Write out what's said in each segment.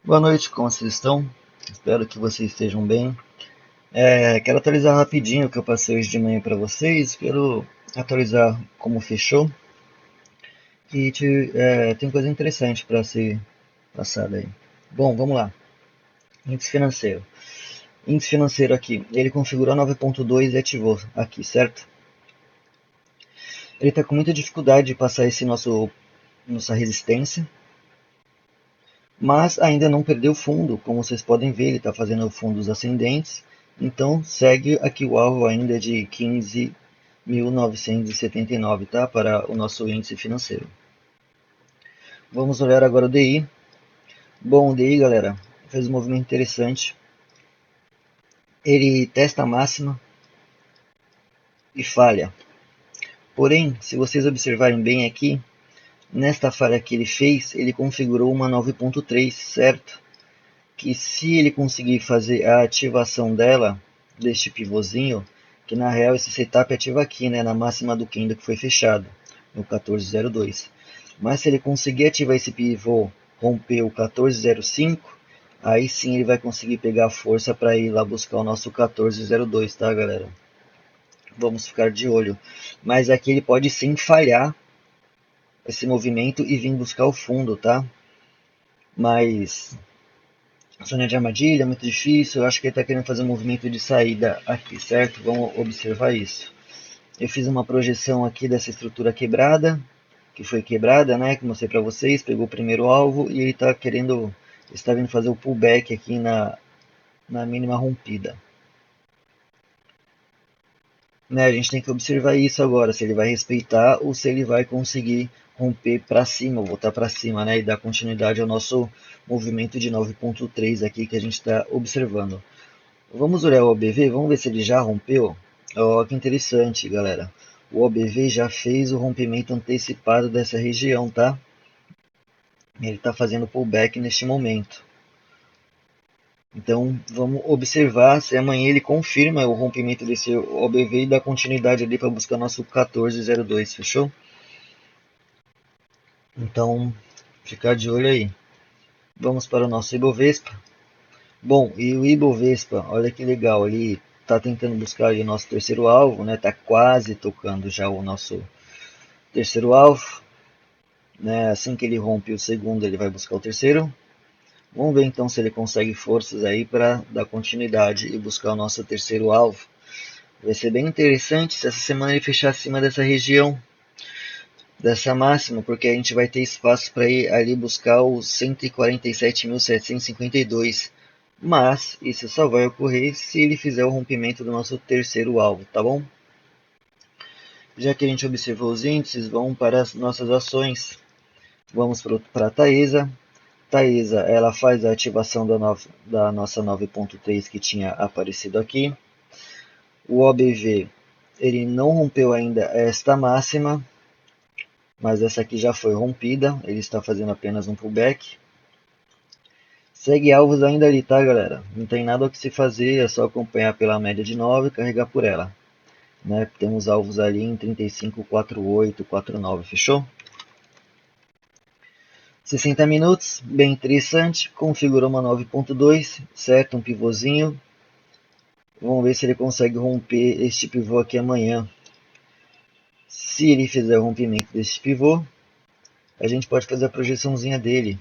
Boa noite, como vocês estão? Espero que vocês estejam bem. Quero atualizar rapidinho o que eu passei hoje de manhã para vocês. Quero atualizar como fechou. Tem coisa interessante para ser passada aí. Bom, vamos lá. Índice financeiro. Índice financeiro aqui. Ele configurou 9.2 e ativou aqui, certo? Ele está com muita dificuldade de passar nossa resistência. Mas ainda não perdeu fundo, como vocês podem ver, ele está fazendo fundos ascendentes, então segue aqui o alvo ainda de 15.979, tá? Para o nosso índice financeiro. Vamos olhar agora o DI. Bom, o DI, galera, fez um movimento interessante. Ele testa a máxima e falha. Porém, se vocês observarem bem aqui, nesta falha que ele fez, ele configurou uma 9.3, certo? Que se ele conseguir fazer a ativação dela, deste pivôzinho, que na real esse setup ativa aqui, né, na máxima do candle que foi fechado, no 1402. Mas se ele conseguir ativar esse pivô, romper o 1405, aí sim ele vai conseguir pegar a força para ir lá buscar o nosso 1402, tá, galera? Vamos ficar de olho. Mas aqui ele pode sim falhar esse movimento e vir buscar o fundo, tá? Mas zona de armadilha, muito difícil. Eu acho que ele está querendo fazer um movimento de saída aqui, certo? Vamos observar isso. Eu fiz uma projeção aqui dessa estrutura quebrada, que foi quebrada, né? Que eu mostrei para vocês. Pegou o primeiro alvo e ele está vindo fazer o pullback aqui na mínima rompida. Né, a gente tem que observar isso agora, se ele vai respeitar ou se ele vai conseguir romper para cima, voltar para cima, né, e dar continuidade ao nosso movimento de 9.3 aqui que a gente está observando. Vamos olhar o OBV, vamos ver se ele já rompeu. Ó, que interessante, galera. O OBV já fez o rompimento antecipado dessa região, tá? Ele está fazendo pullback neste momento. Então, vamos observar se amanhã ele confirma o rompimento desse OBV e dá continuidade ali para buscar nosso 1402, fechou? Então, ficar de olho aí. Vamos para o nosso Ibovespa. Bom, e o Ibovespa, olha que legal, ele está tentando buscar aí o nosso terceiro alvo, né? Está quase tocando já o nosso terceiro alvo, né? Assim que ele rompe o segundo, ele vai buscar o terceiro. Vamos ver então se ele consegue forças aí para dar continuidade e buscar o nosso terceiro alvo. Vai ser bem interessante se essa semana ele fechar acima dessa região, dessa máxima, porque a gente vai ter espaço para ir ali buscar os 147.752. Mas isso só vai ocorrer se ele fizer o rompimento do nosso terceiro alvo, tá bom? Já que a gente observou os índices, vamos para as nossas ações. Vamos para a Taesa. Taesa, ela faz a ativação da nossa 9.3 que tinha aparecido aqui. O OBV, ele não rompeu ainda esta máxima, mas essa aqui já foi rompida, ele está fazendo apenas um pullback. Segue alvos ainda ali, tá, galera? Não tem nada o que se fazer, é só acompanhar pela média de 9 e carregar por ela. Né? Temos alvos ali em 35, 48, 49, fechou? 60 minutos, bem interessante, configurou uma 9.2, certo? Um pivôzinho. Vamos ver se ele consegue romper este pivô aqui amanhã. Se ele fizer o rompimento deste pivô, a gente pode fazer a projeçãozinha dele.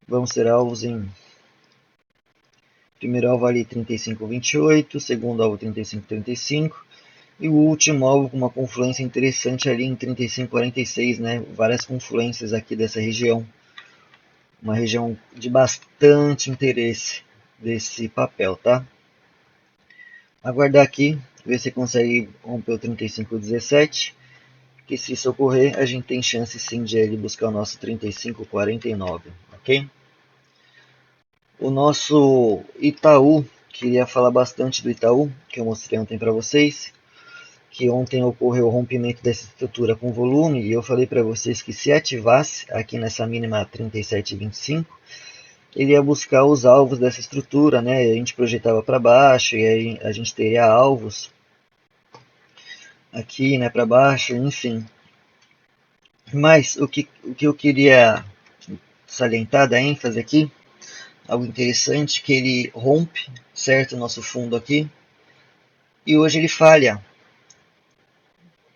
Vamos ter alvos em primeiro alvo ali 35,28, segundo alvo 35,35 e o último alvo com uma confluência interessante ali em 35,46, né? Várias confluências aqui dessa região. Uma região de bastante interesse desse papel, tá? Aguardar aqui, ver se consegue romper o 35,17, que se isso ocorrer, a gente tem chance sim de ele buscar o nosso 35,49, ok? O nosso Itaú, queria falar bastante do Itaú, que eu mostrei ontem para vocês, que ontem ocorreu o rompimento dessa estrutura com volume, e eu falei para vocês que se ativasse aqui nessa mínima 37,25, ele ia buscar os alvos dessa estrutura, né? A gente projetava para baixo, e aí a gente teria alvos aqui, né, para baixo, enfim. Mas o que eu queria salientar, dar ênfase aqui, algo interessante, que ele rompe, certo, o nosso fundo aqui, e hoje ele falha,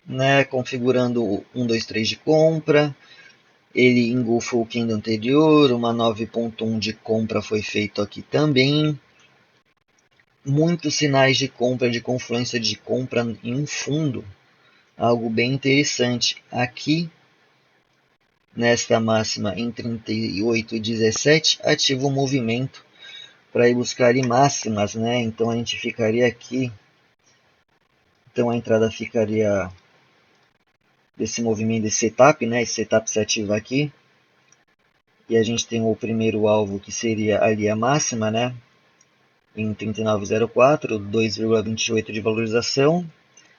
né, configurando o 1, 2, 3 de compra, ele engolfou o candle anterior, uma 9.1 de compra foi feito aqui também, muitos sinais de compra, de confluência de compra em um fundo, algo bem interessante. Aqui, nesta máxima em 38,17, ativa o movimento para ir buscar máximas, né? Então a gente ficaria aqui, então a entrada ficaria desse movimento, desse setup, né? Esse setup se ativa aqui, e a gente tem o primeiro alvo que seria ali a máxima, né? Em 39,04, 2,28 de valorização,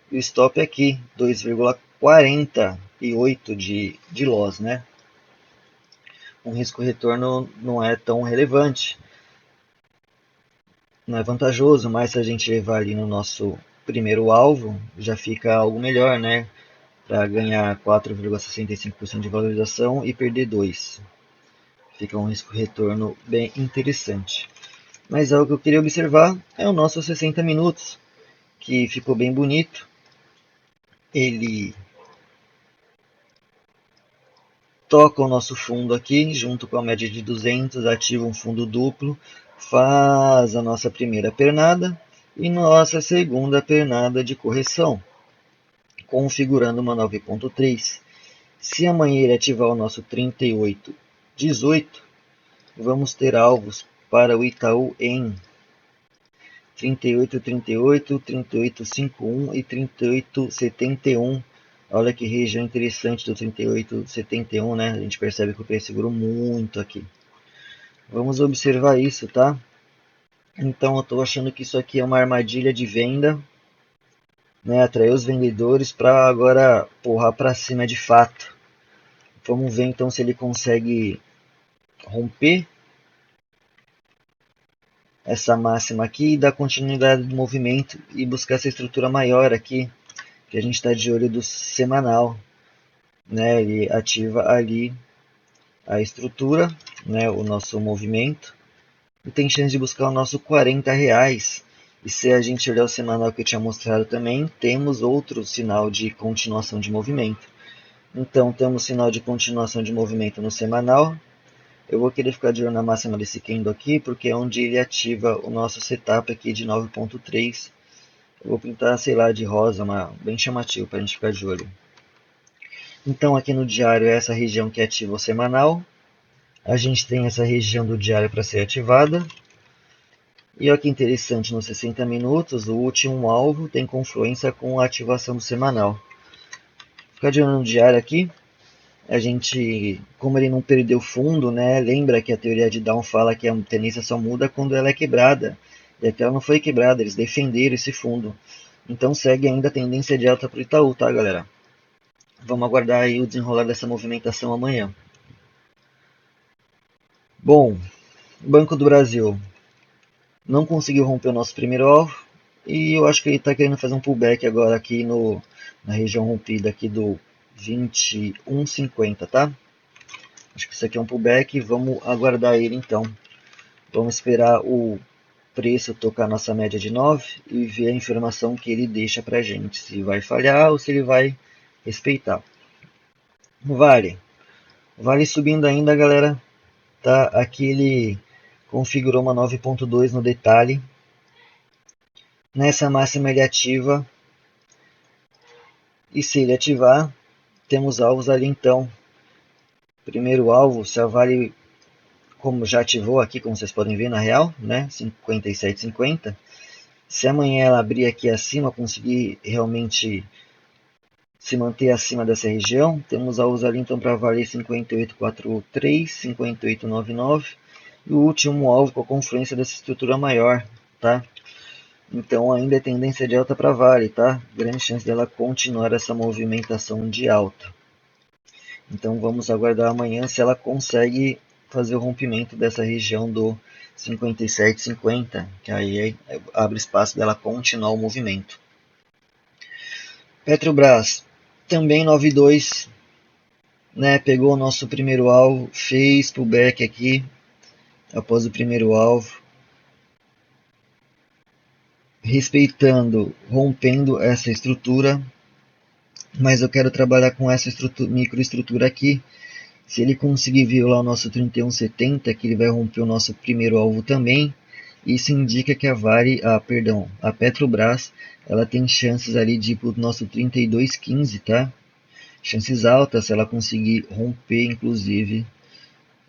e o stop aqui, 2,48 de loss, né? Um risco-retorno não é tão relevante, não é vantajoso, mas se a gente levar ali no nosso primeiro alvo, já fica algo melhor, né? Para ganhar 4,65% de valorização e perder 2. Fica um risco-retorno bem interessante. Mas algo que eu queria observar é o nosso 60 minutos, que ficou bem bonito. Ele toca o nosso fundo aqui, junto com a média de 200, ativa um fundo duplo, faz a nossa primeira pernada e nossa segunda pernada de correção, configurando uma 9.3. Se amanhã ele ativar o nosso 38,18, vamos ter alvos para o Itaú em 38,38, 38,51 e 38,71. Olha que região interessante do 38,71, né? A gente percebe que o preço segurou muito aqui. Vamos observar isso, tá? Então eu estou achando que isso aqui é uma armadilha de venda, né? Atrair os vendedores para agora porrar para cima de fato. Vamos ver então se ele consegue romper essa máxima aqui e dar continuidade do movimento e buscar essa estrutura maior aqui, que a gente está de olho do semanal, né? Ele ativa ali a estrutura, né? O nosso movimento, e tem chance de buscar o nosso R$40. E se a gente olhar o semanal que eu tinha mostrado também, temos outro sinal de continuação de movimento. Então temos sinal de continuação de movimento no semanal. Eu vou querer ficar de olho na máxima desse candle aqui, porque é onde ele ativa o nosso setup aqui de 9.3. Eu vou pintar, sei lá, de rosa, bem chamativo para a gente ficar de olho. Então aqui no diário é essa região que ativa o semanal. A gente tem essa região do diário para ser ativada. E olha que interessante, nos 60 minutos, o último alvo tem confluência com a ativação do semanal. Ficar de olho no diário aqui. A gente, como ele não perdeu fundo, né? Lembra que a teoria de Down fala que a tendência só muda quando ela é quebrada. E aqui ela não foi quebrada, eles defenderam esse fundo. Então segue ainda a tendência de alta para o Itaú, tá, galera? Vamos aguardar aí o desenrolar dessa movimentação amanhã. Bom, Banco do Brasil não conseguiu romper o nosso primeiro alvo. E eu acho que ele está querendo fazer um pullback agora aqui na região rompida aqui do 21,50, tá? Acho que isso aqui é um pullback, vamos aguardar ele então. Vamos esperar o preço tocar nossa média de 9 e ver a informação que ele deixa pra gente, se vai falhar ou se ele vai respeitar. Vale subindo ainda, galera. Tá, aqui ele configurou uma 9.2 no detalhe. Nessa máxima ele ativa. E se ele ativar, temos alvos ali então. Primeiro alvo, se a Vale, como já ativou aqui, como vocês podem ver na real, né, 57,50. Se amanhã ela abrir aqui acima, conseguir realmente se manter acima dessa região, temos alvos ali então para valer 58,43, 58,99 e o último alvo com a confluência dessa estrutura maior, tá? Então ainda é tendência de alta para Vale, tá? Grande chance dela continuar essa movimentação de alta. Então vamos aguardar amanhã se ela consegue fazer o rompimento dessa região do 57,50, que aí abre espaço dela continuar o movimento. Petrobras, também 9,2, né, pegou o nosso primeiro alvo, fez pullback aqui, após o primeiro alvo, respeitando, rompendo essa estrutura, mas eu quero trabalhar com essa microestrutura aqui. Se ele conseguir violar o nosso 3170, que ele vai romper o nosso primeiro alvo também, isso indica que a Petrobras, ela tem chances ali de ir para o nosso 3215, tá? Chances altas se ela conseguir romper, inclusive,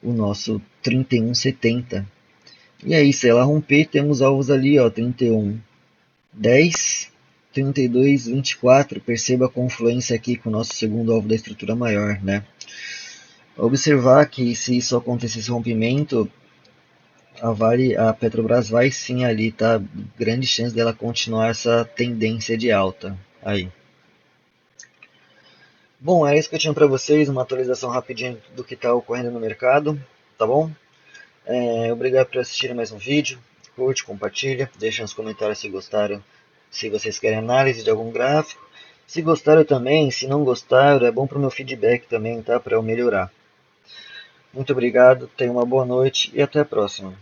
o nosso 3170. E aí, se ela romper, temos alvos ali, ó, 3110, 3224. Perceba a confluência aqui com o nosso segundo alvo da estrutura maior, né? Observar que se isso acontecer, esse rompimento, a Petrobras vai sim ali, tá? Grande chance dela continuar essa tendência de alta aí. Bom, é isso que eu tinha para vocês, uma atualização rapidinha do que está ocorrendo no mercado, tá bom? Obrigado por assistirem mais um vídeo, curte, compartilha, deixa nos comentários se gostaram, se vocês querem análise de algum gráfico. Se gostaram também, se não gostaram, é bom para o meu feedback também, tá? Para eu melhorar. Muito obrigado, tenha uma boa noite e até a próxima.